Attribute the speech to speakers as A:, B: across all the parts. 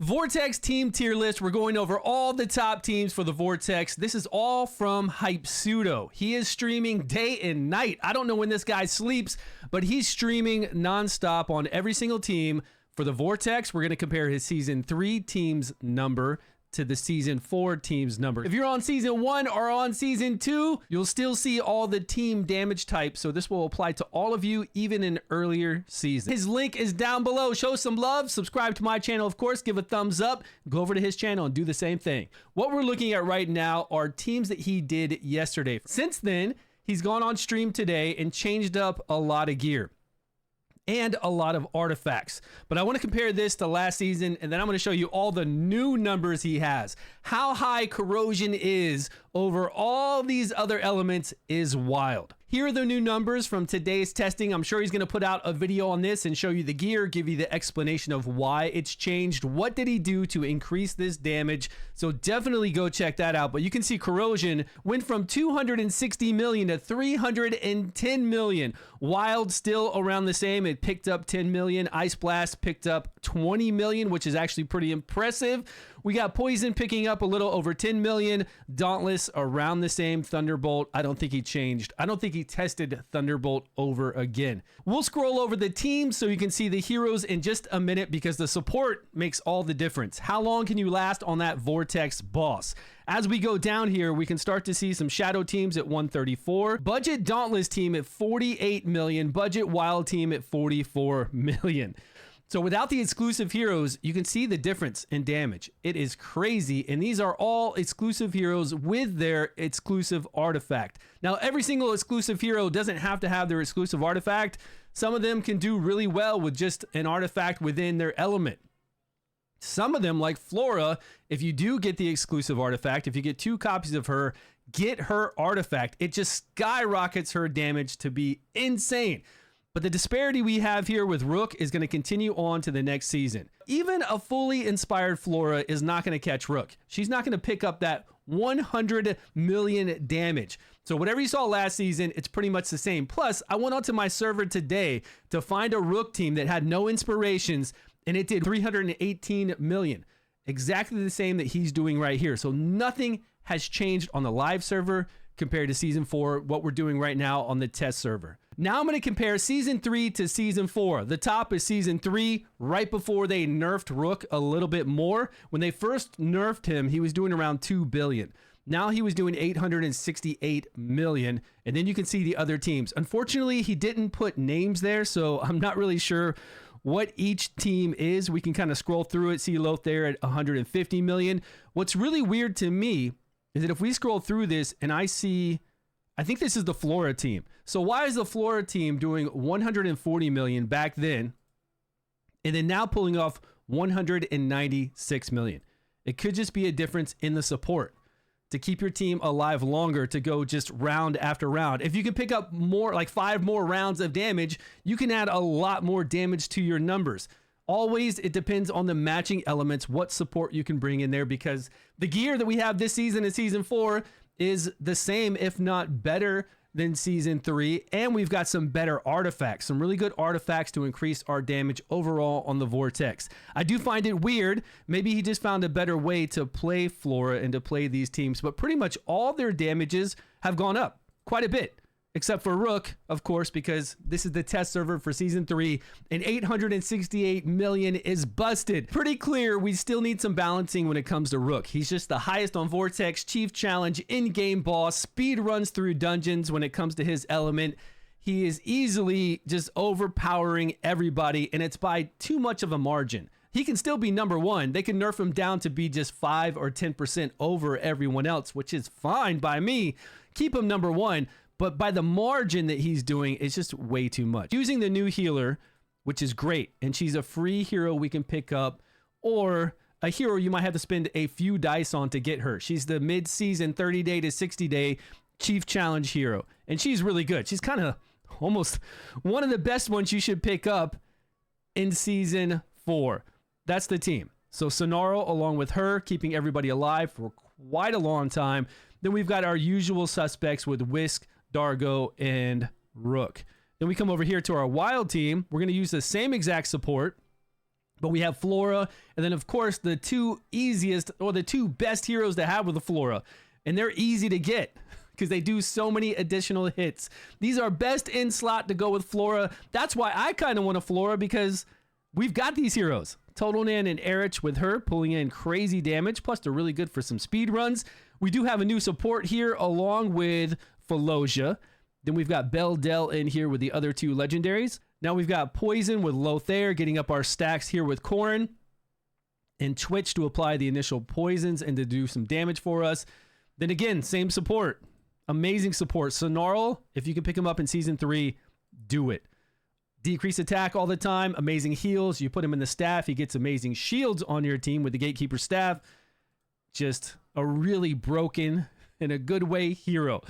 A: Vortex team tier list. We're going over all the top teams for the Vortex. This is all from Hype Pseudo. He is streaming day and night. I don't know when this guy sleeps, but he's streaming nonstop on every single team. For the Vortex, we're going to compare his Season 3 team's number to the Season 4 team's number. If you're on Season 1 or on Season 2, you'll still see all the team damage types, so this will apply to all of you, even in earlier seasons. His link is down below. Show some love. Subscribe to my channel, of course. Give a thumbs up. Go over to his channel and do the same thing. What we're looking at right now are teams that he did yesterday. Since then, he's gone on stream today and changed up a lot of gear and a lot of artifacts. But I want to compare this to last season, and then I'm going to show you all the new numbers he has. How high corrosion is over all these other elements is wild. Here are the new numbers from today's testing. I'm sure he's going to put out a video on this and show you the gear, give you the explanation of why it's changed. What did he do to increase this damage? So definitely go check that out. But you can see corrosion went from 260 million to 310 million. Wild still around the same. It picked up 10 million. Ice Blast picked up 20 million, which is actually pretty impressive. We got Poison picking up a little over 10 million. Dauntless around the same. Thunderbolt, I don't think he changed. I don't think he tested Thunderbolt over again. We'll scroll over the teams so you can see the heroes in just a minute, because the support makes all the difference. How long can you last on that Vortex boss? As we go down here, we can start to see some shadow teams at 134. Budget Dauntless team at 48 million. Budget Wild team at 44 million. So without the exclusive heroes, you can see the difference in damage. It is crazy, and these are all exclusive heroes with their exclusive artifact. Now, every single exclusive hero doesn't have to have their exclusive artifact. Some of them can do really well with just an artifact within their element. Some of them, like Flora, if you do get the exclusive artifact, if you get 2 copies of her, get her artifact. It just skyrockets her damage to be insane. But the disparity we have here with Rook is going to continue on to the next season. Even a fully inspired Flora is not going to catch Rook. She's not going to pick up that 100 million damage. So whatever you saw last season, it's pretty much the same. Plus, I went onto my server today to find a Rook team that had no inspirations, and it did 318 million. Exactly the same that he's doing right here. So nothing has changed on the live server compared to Season 4, what we're doing right now on the test server. Now I'm going to compare Season 3 to Season 4. The top is Season 3, right before they nerfed Rook a little bit more. When they first nerfed him, he was doing around 2 billion. Now he was doing 868 million, and then you can see the other teams. Unfortunately, he didn't put names there, so I'm not really sure what each team is. We can kind of scroll through it, see Loth there at 150 million. What's really weird to me is that if we scroll through this and I think this is the Flora team. So why is the Flora team doing 140 million back then and then now pulling off 196 million? It could just be a difference in the support to keep your team alive longer, to go just round after round. If you can pick up more, like 5 more rounds of damage, you can add a lot more damage to your numbers. Always, it depends on the matching elements, what support you can bring in there, because the gear that we have this season in Season 4 is the same, if not better than Season 3. And we've got some better artifacts, some really good artifacts to increase our damage overall on the Vortex. I do find it weird. Maybe he just found a better way to play Flora and to play these teams, but pretty much all their damages have gone up quite a bit. Except for Rook, of course, because this is the test server for Season 3, and 868 million is busted. Pretty clear we still need some balancing when it comes to Rook. He's just the highest on Vortex, Chief Challenge, in-game boss, speed runs through dungeons when it comes to his element. He is easily just overpowering everybody, and it's by too much of a margin. He can still be number 1. They can nerf him down to be just 5 or 10% over everyone else, which is fine by me. Keep him number 1. But by the margin that he's doing, it's just way too much. Using the new healer, which is great, and she's a free hero we can pick up, or a hero you might have to spend a few dice on to get her. She's the mid-season 30-day to 60-day Chief Challenge hero, and she's really good. She's kind of almost one of the best ones you should pick up in Season 4. That's the team. So Sonaro, along with her, keeping everybody alive for quite a long time. Then we've got our usual suspects with Whisk, Dargo, and Rook. Then we come over here to our Wild team. We're going to use the same exact support. But we have Flora, and then of course the two easiest or the two best heroes to have with the Flora, and they're easy to get because they do so many additional hits. These are best in slot to go with Flora. That's why I kind of want a Flora, because we've got these heroes. Total Nan and Erich with her pulling in crazy damage, plus they're really good for some speed runs. We do have a new support here along with Falosia. Then we've got Beldel in here with the other two legendaries. Now we've got Poison with Lothair getting up our stacks here with Corrin, and Twitch to apply the initial poisons and to do some damage for us. Then again, same support. Amazing support. Snarl, if you can pick him up in Season 3, do it. Decrease attack all the time. Amazing heals. You put him in the staff. He gets amazing shields on your team with the Gatekeeper staff. Just a really broken, in a good way, hero.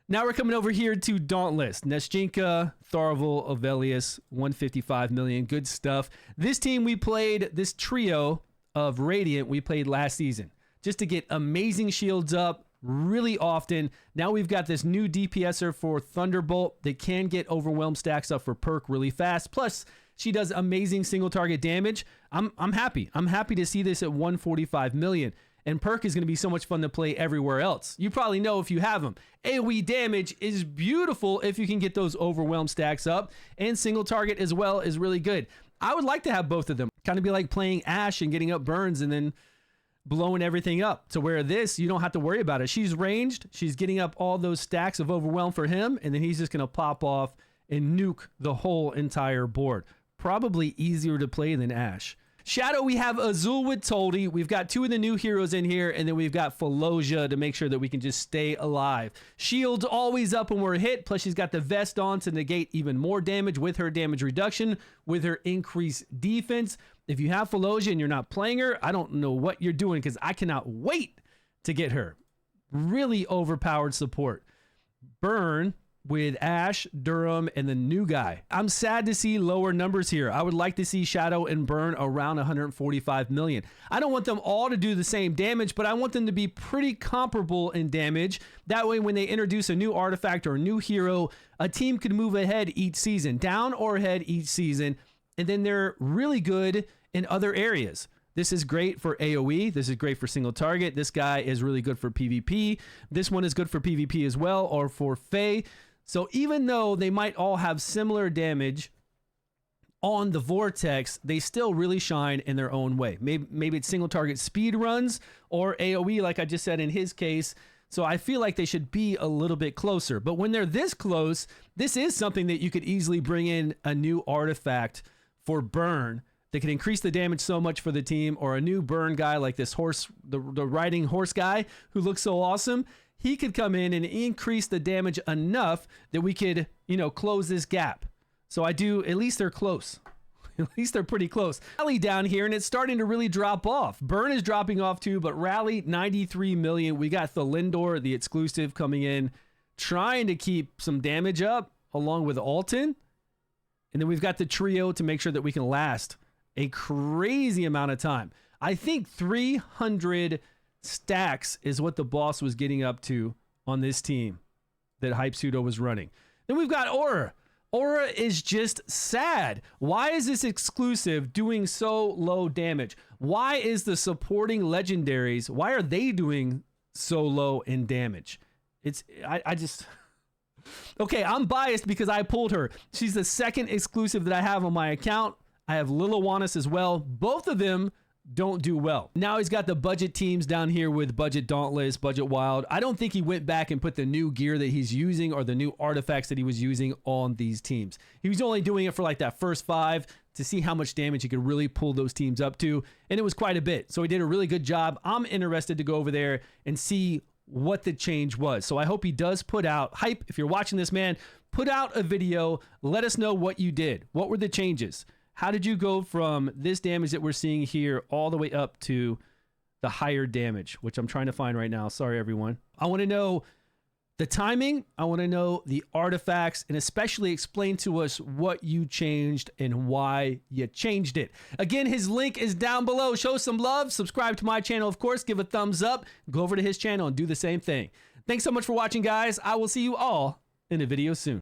A: Now we're coming over here to Dauntless. Neschinka, Tharvel, Avelius, 155 million. Good stuff. This team we played, this trio of Radiant we played last season, just to get amazing shields up really often. Now we've got this new DPSer for Thunderbolt that can get overwhelmed stacks up for perk really fast. Plus, she does amazing single target damage. I'm happy. I'm happy to see this at 145 million. And perk is going to be so much fun to play everywhere else. You probably know if you have them. AoE damage is beautiful if you can get those overwhelmed stacks up. And single target as well is really good. I would like to have both of them. Kind of be like playing Ashe and getting up burns and then blowing everything up, to where this, you don't have to worry about it. She's ranged. She's getting up all those stacks of overwhelm for him. And then he's just going to pop off and nuke the whole entire board. Probably easier to play than Ashe. Shadow, we have Azul with Toldi. We've got two of the new heroes in here, and then we've got Falosia to make sure that we can just stay alive. Shield's always up when we're hit, plus she's got the vest on to negate even more damage with her damage reduction, with her increased defense. If you have Falosia and you're not playing her, I don't know what you're doing, because I cannot wait to get her. Really overpowered support. Burn with Ashe, Durham, and the new guy. I'm sad to see lower numbers here. I would like to see Shadow and Burn around 145 million. I don't want them all to do the same damage, but I want them to be pretty comparable in damage. That way, when they introduce a new artifact or a new hero, a team could move ahead each season, down or ahead each season, and then they're really good in other areas. This is great for AoE. This is great for single target. This guy is really good for PvP. This one is good for PvP as well, or for Fae. So even though they might all have similar damage on the Vortex, they still really shine in their own way. Maybe it's single target speed runs or AoE, like I just said in his case. So I feel like they should be a little bit closer. But when they're this close, this is something that you could easily bring in a new artifact for Burn that can increase the damage so much for the team, or a new Burn guy like this horse, the riding horse guy who looks so awesome. He could come in and increase the damage enough that we could, close this gap. So at least they're close. At least they're pretty close. Rally down here, and it's starting to really drop off. Burn is dropping off too, but Rally, 93 million. We got the Lindor, the exclusive, coming in, trying to keep some damage up along with Alton. And then we've got the trio to make sure that we can last a crazy amount of time. I think 300 stacks is what the boss was getting up to on this team that Hype was running. Then we've got Aura. Aura is just sad. Why is this exclusive doing so low damage? Why is the supporting legendaries, why are they doing so low in damage? Okay, I'm biased because I pulled her. She's the second exclusive that I have on my account. I have Liliwannis as well. Both of them don't do well. Now he's got the budget teams down here with Budget Dauntless, Budget Wild. I don't think he went back and put the new gear that he's using or the new artifacts that he was using on these teams. He was only doing it for like that first 5 to see how much damage he could really pull those teams up to, and it was quite a bit. So he did a really good job. I'm interested to go over there and see what the change was. So I hope he does put out, Hype, if you're watching this, man, put out a video. Let us know what you did. What were the changes? How did you go from this damage that we're seeing here all the way up to the higher damage, which I'm trying to find right now. Sorry, everyone. I want to know the timing. I want to know the artifacts, and especially explain to us what you changed and why you changed it. Again, his link is down below. Show some love. Subscribe to my channel, of course. Give a thumbs up. Go over to his channel and do the same thing. Thanks so much for watching, guys. I will see you all in a video soon.